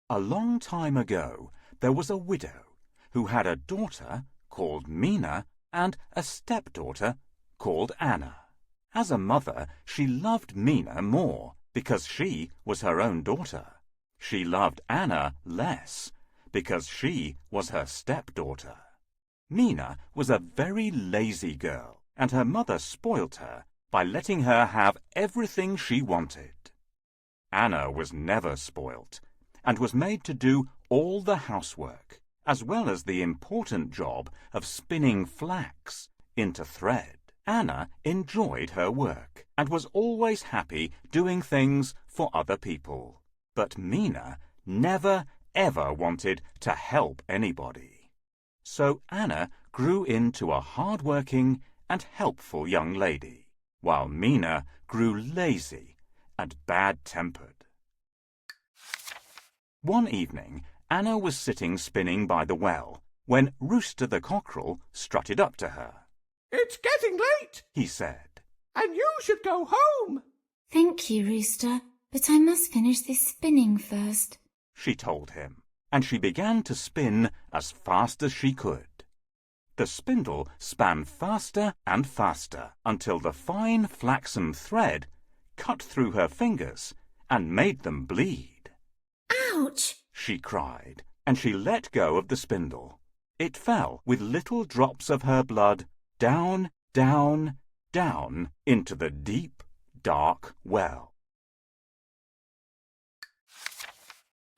A long time ago, there was a widow who had a daughter called Mina and a stepdaughter called Anna. As a mother, she loved Mina more because she was her own daughter. She loved Anna less because she was her stepdaughter. Mina was a very lazy girl, and her mother spoilt her by letting her have everything she wanted. Anna was never spoilt, and was made to do all the housework, as well as the important job of spinning flax into thread. Anna enjoyed her work, and was always happy doing things for other people. But Mina never, ever wanted to help anybody. So Anna grew into a hard-working and helpful young lady, while Mina grew lazy and bad-tempered. One evening, Anna was sitting spinning by the well when Rooster the cockerel strutted up to her. "It's getting late," he said, "and you should go home." "Thank you, Rooster, but I must finish this spinning first," she told him, and she began to spin as fast as she could. The spindle span faster and faster until the fine flaxen thread cut through her fingers and made them bleed. "Ouch!" she cried, and she let go of the spindle. It fell with little drops of her blood down, down, down into the deep, dark well.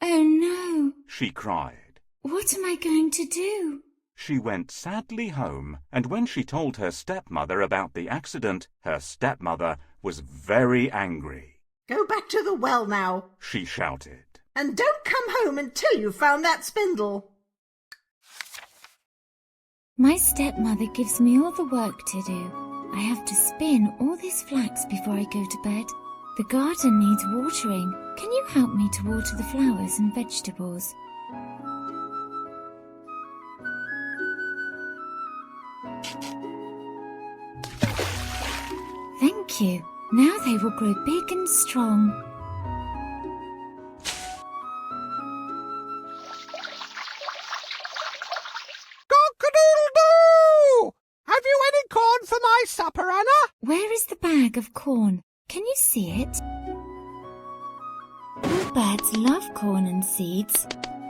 "Oh no!" she cried. "What am I going to do?" She went sadly home, and when she told her stepmother about the accident, her stepmother was very angry. "Go back to the well now," she shouted. "and don't come home until you've found that spindle." My stepmother gives me all the work to do. I have to spin all this flax before I go to bed. The garden needs watering. Can you help me to water the flowers and vegetables? Thank you. Now they will grow big and strong. Cock-a-doodle-doo! Have you any corn for my supper, Anna? Where is the bag of corn? Can you see it? All birds love corn and seeds.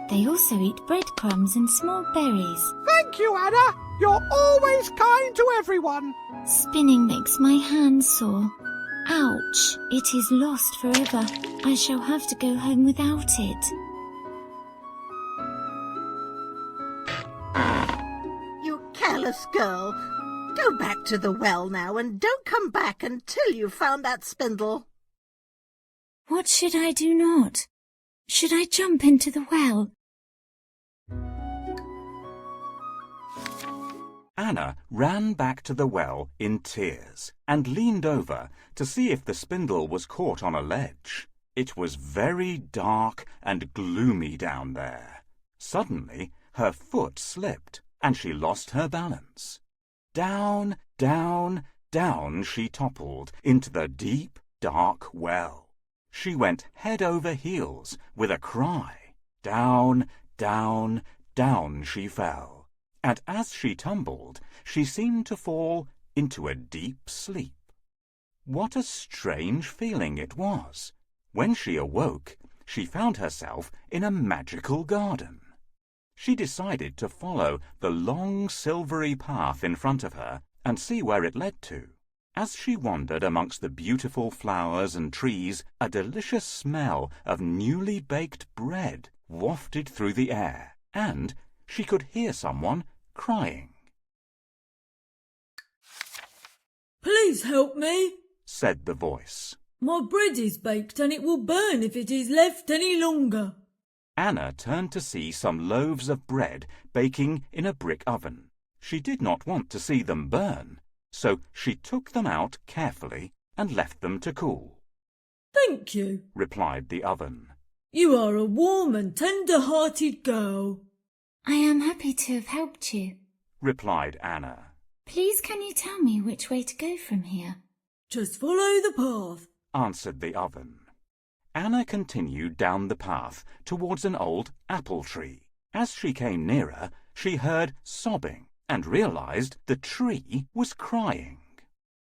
They also eat breadcrumbs and small berries. Thank you, Anna. You're always kind to everyone. Spinning makes my hands sore. Ouch! It is lost forever. I shall have to go home without it. "You careless girl. Go back to the well now and don't come back until you've found that spindle." What should I do not? Should I jump into the well? Anna ran back to the well in tears and leaned over to see if the spindle was caught on a ledge. It was very dark and gloomy down there. Suddenly, her foot slipped and she lost her balance. Down, down, down she toppled into the deep, dark well. She went head over heels with a cry. Down, down, down she fell. And as she tumbled, she seemed to fall into a deep sleep. What a strange feeling it was. When she awoke, she found herself in a magical garden. She decided to follow the long silvery path in front of her and see where it led to. As she wandered amongst the beautiful flowers and trees, a delicious smell of newly baked bread wafted through the air, and she could hear someone crying. "Please help me," said the voice. "My bread is baked and it will burn if it is left any longer." Anna turned to see some loaves of bread baking in a brick oven. She did not want to see them burn, so she took them out carefully and left them to cool. "Thank you," replied the oven. "You are a warm and tender-hearted girl." I am happy to have helped you, replied Anna. Please can you tell me which way to go from here? "Just follow the path," answered the oven. Anna continued down the path towards an old apple tree. As she came nearer, she heard sobbing and realized the tree was crying.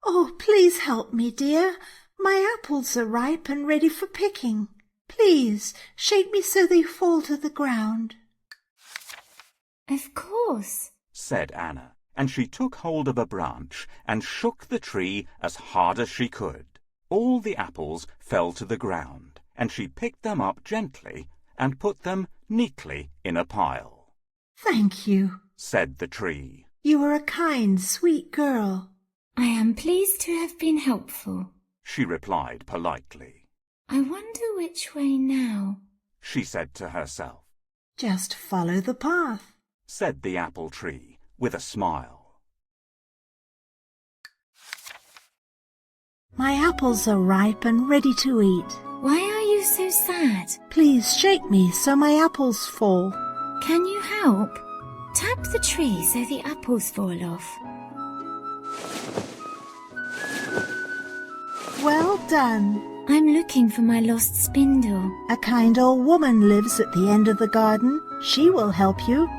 Oh, please help me, dear. My apples are ripe and ready for picking. Please shake me so they fall to the ground. Of course, said Anna, and she took hold of a branch and shook the tree as hard as she could. All the apples fell to the ground, and she picked them up gently and put them neatly in a pile. Thank you, said the tree. You are a kind, sweet girl. I am pleased to have been helpful. She replied politely. I wonder which way now, she said to herself. Just follow the path, said the apple tree with a smile. My apples are ripe and ready to eat. Why are you so sad? Please shake me so my apples fall. Can you help? Tap the tree so the apples fall off. Well done. I'm looking for my lost spindle. A kind old woman lives at the end of the garden. She will help you.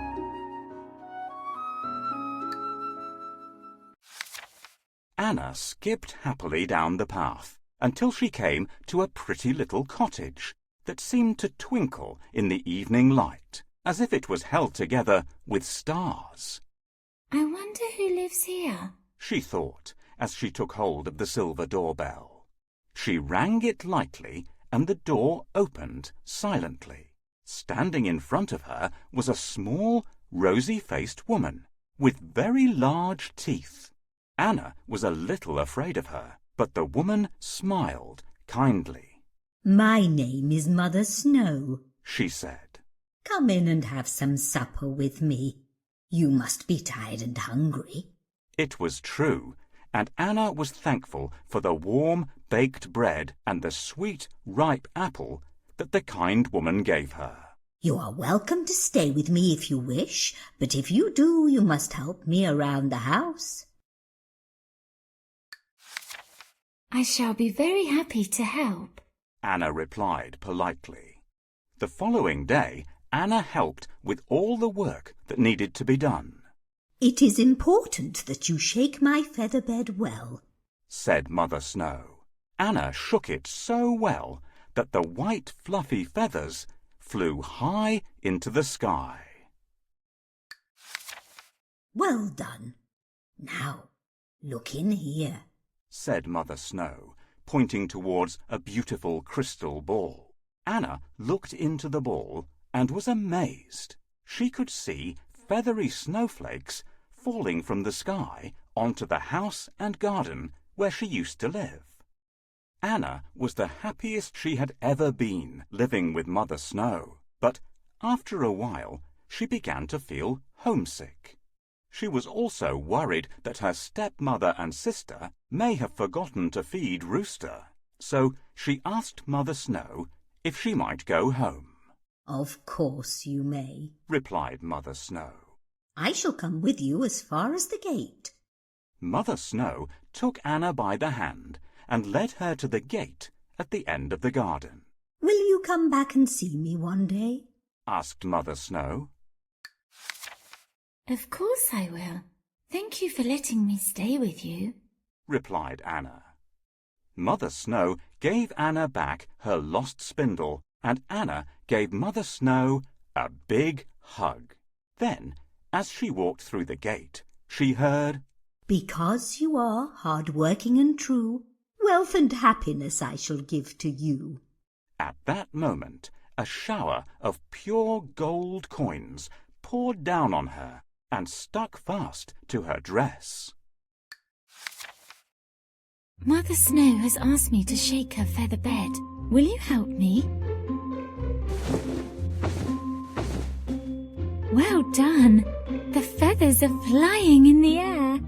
Anna skipped happily down the path until she came to a pretty little cottage that seemed to twinkle in the evening light, as if it was held together with stars. I wonder who lives here, she thought as she took hold of the silver doorbell. She rang it lightly and the door opened silently. Standing in front of her was a small, rosy-faced woman with very large teeth. Anna was a little afraid of her, but the woman smiled kindly. My name is Mother Snow, she said. Come in and have some supper with me. You must be tired and hungry. It was true, and Anna was thankful for the warm, baked bread and the sweet, ripe apple that the kind woman gave her. You are welcome to stay with me if you wish, but if you do, you must help me around the house. I shall be very happy to help, Anna replied politely. The following day, Anna helped with all the work that needed to be done. It is important that you shake my feather bed well, said Mother Snow. Anna shook it so well that the white fluffy feathers flew high into the sky. Well done. Now, look in here, said Mother Snow, pointing towards a beautiful crystal ball. Anna looked into the ball and was amazed. She could see feathery snowflakes falling from the sky onto the house and garden where she used to live. Anna was the happiest she had ever been living with Mother Snow, but after a while she began to feel homesick. She was also worried that her stepmother and sister may have forgotten to feed Rooster, so she asked Mother Snow if she might go home. Of course you may, replied Mother Snow. I shall come with you as far as the gate. Mother Snow took Anna by the hand and led her to the gate at the end of the garden. Will you come back and see me one day? Asked Mother Snow. Of course I will. Thank you for letting me stay with you, replied Anna. Mother Snow gave Anna back her lost spindle, and Anna gave Mother Snow a big hug. Then, as she walked through the gate, she heard, Because you are hard-working and true, wealth and happiness I shall give to you. At that moment, a shower of pure gold coins poured down on her and stuck fast to her dress. Mother Snow has asked me to shake her feather bed. Will you help me? Well done! The feathers are flying in the air.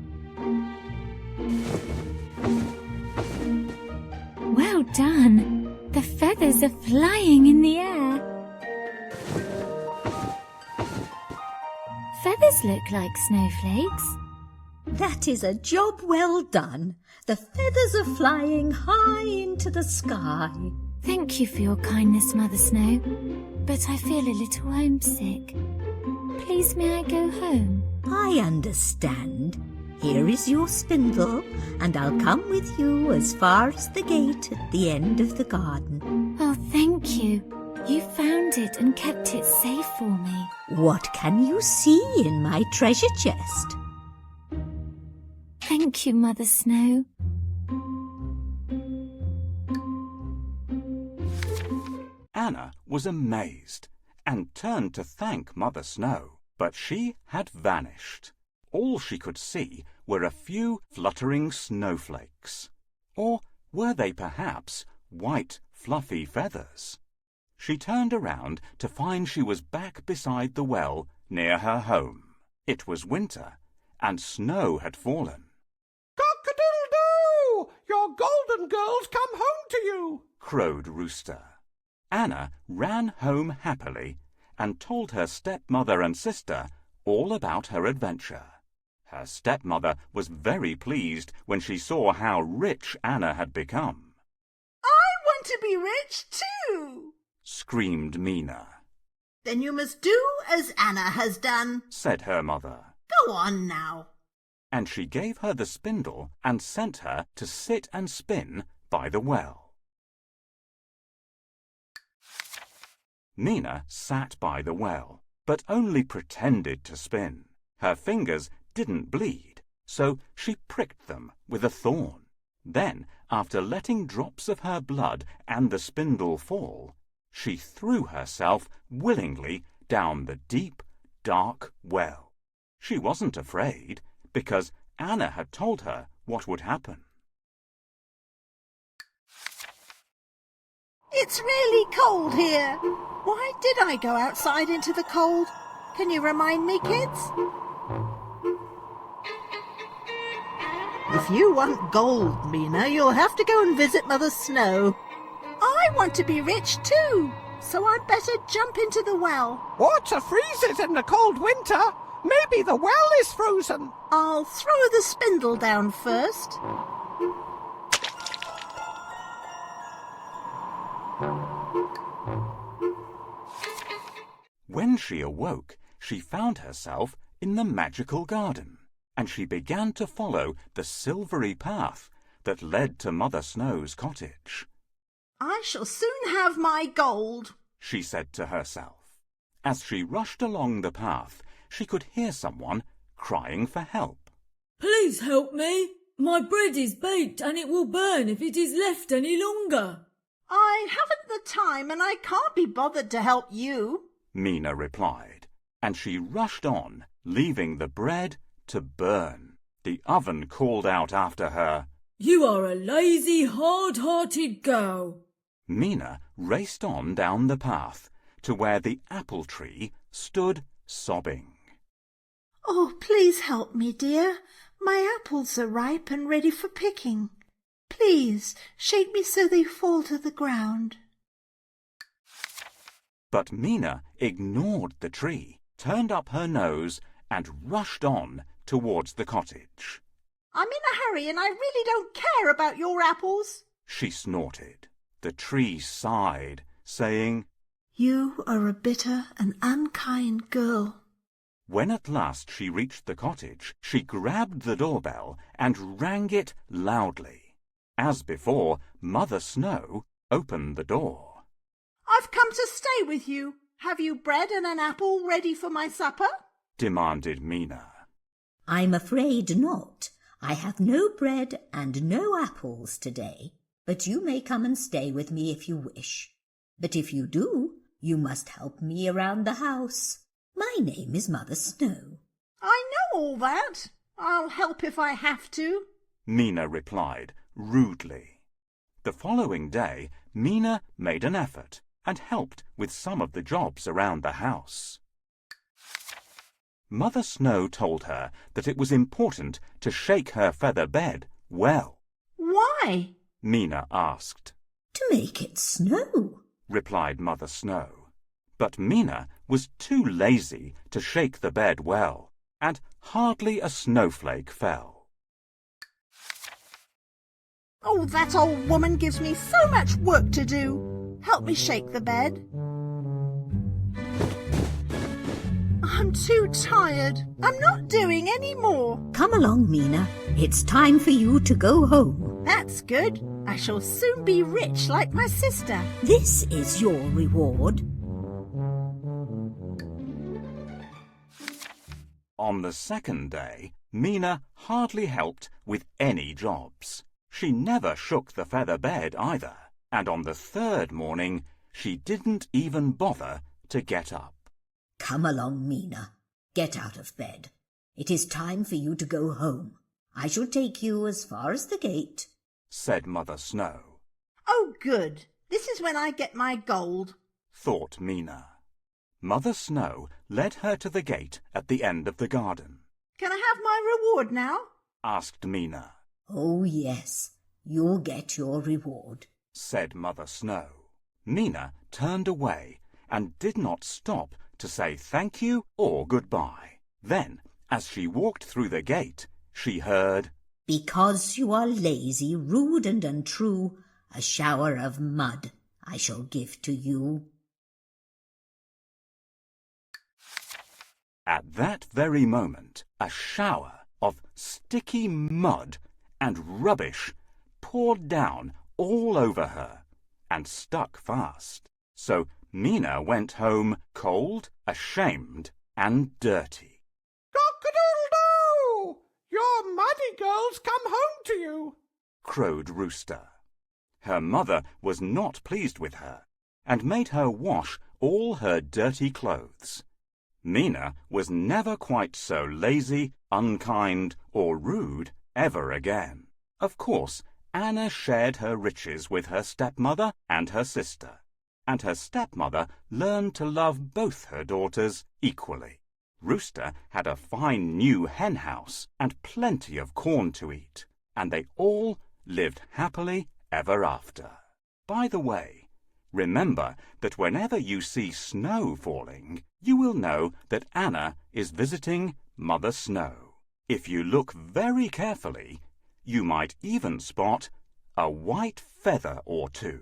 Well done! The feathers are flying in the air. Feathers look like snowflakes. That is a job well done. The feathers are flying high into the sky. Thank you for your kindness, Mother Snow, but I feel a little homesick. Please may I go home? I understand. Here is your spindle, and I'll come with you as far as the gate at the end of the garden. Oh, thank you. You found it and kept it safe for me. What can you see in my treasure chest? Thank you, Mother Snow. Anna was amazed and turned to thank Mother Snow, but she had vanished. All she could see were a few fluttering snowflakes. Or were they perhaps white, fluffy feathers? She turned around to find she was back beside the well near her home. It was winter, and snow had fallen. Cock-a-doodle-doo! Your golden girl's come home to you, crowed Rooster. Anna ran home happily and told her stepmother and sister all about her adventure. Her stepmother was very pleased when she saw how rich Anna had become. I want to be rich too, Screamed Mina. Then you must do as Anna has done, Said her mother. Go on now. And she gave her the spindle and sent her to sit and spin by the well. Mina sat by the well, but only pretended to spin. Her fingers didn't bleed, so she pricked them with a thorn. Then, after letting drops of her blood and the spindle fall, she threw herself willingly down the deep, dark well. She wasn't afraid, because Anna had told her what would happen. It's really cold here. Why did I go outside into the cold? Can you remind me, kids? If you want gold, Mina, you'll have to go and visit Mother Snow. I want to be rich too, so I'd better jump into the well. Water freezes in the cold winter. Maybe the well is frozen. I'll throw the spindle down first. When she awoke, she found herself in the magical garden, and she began to follow the silvery path that led to Mother Snow's cottage. I shall soon have my gold, She said to herself. As she rushed along the path, she could hear someone crying for help. Please help me. My bread is baked and it will burn if it is left any longer. I haven't the time and I can't be bothered to help you. Mina replied, and she rushed on, leaving the bread to burn. The oven called out after her, You are a lazy, hard-hearted girl. Mina raced on down the path to where the apple tree stood sobbing. Oh, please help me, dear. My apples are ripe and ready for picking. Please shake me so they fall to the ground. But Mina ignored the tree, turned up her nose, and rushed on towards the cottage. I'm in a hurry and I really don't care about your apples. She snorted. The tree sighed, saying, You are a bitter and unkind girl. When at last she reached the cottage, she grabbed the doorbell and rang it loudly. As before, Mother Snow opened the door. I've come to stay with you. Have you bread and an apple ready for my supper? Demanded Mina. I'm afraid not. I have no bread and no apples today, but you may come and stay with me if you wish. But if you do, you must help me around the house. My name is Mother Snow. I know all that. I'll help if I have to. Mina replied rudely. The following day, Mina made an effort and helped with some of the jobs around the house. Mother Snow told her that it was important to shake her feather bed well. Why? Mina asked. To make it snow, Replied Mother Snow. But Mina was too lazy to shake the bed well, and hardly a snowflake fell. Oh, that old woman gives me so much work to do. Help me shake the bed. I'm too tired. I'm not doing any more. Come along, Mina. It's time for you to go home. That's good. I shall soon be rich like my sister. This is your reward. On the second day, Mina hardly helped with any jobs. She never shook the feather bed either, and on the third morning she didn't even bother to get up. Come along, Mina. Get out of bed. It is time for you to go home. I shall take you as far as the gate, said Mother Snow. Oh, good. This is when I get my gold, thought Mina. Mother Snow led her to the gate at the end of the garden. Can I have my reward now? Asked Mina. Oh, yes. You'll get your reward, said Mother Snow. Mina turned away and did not stop to say thank you or goodbye. Then, as she walked through the gate, she heard, Because you are lazy, rude and untrue, a shower of mud I shall give to you. At that very moment, a shower of sticky mud and rubbish poured down all over her and stuck fast. So Mina went home cold, ashamed, and dirty. Cock-a-doodle-doo! Your muddy girl's come home to you, crowed Rooster. Her mother was not pleased with her and made her wash all her dirty clothes. Mina was never quite so lazy, unkind, or rude ever again. Of course, Anna shared her riches with her stepmother and her sister, and her stepmother learned to love both her daughters equally. Rooster had a fine new hen house and plenty of corn to eat, and they all lived happily ever after. By the way, remember that whenever you see snow falling, you will know that Anna is visiting Mother Snow. If you look very carefully, you might even spot a white feather or two.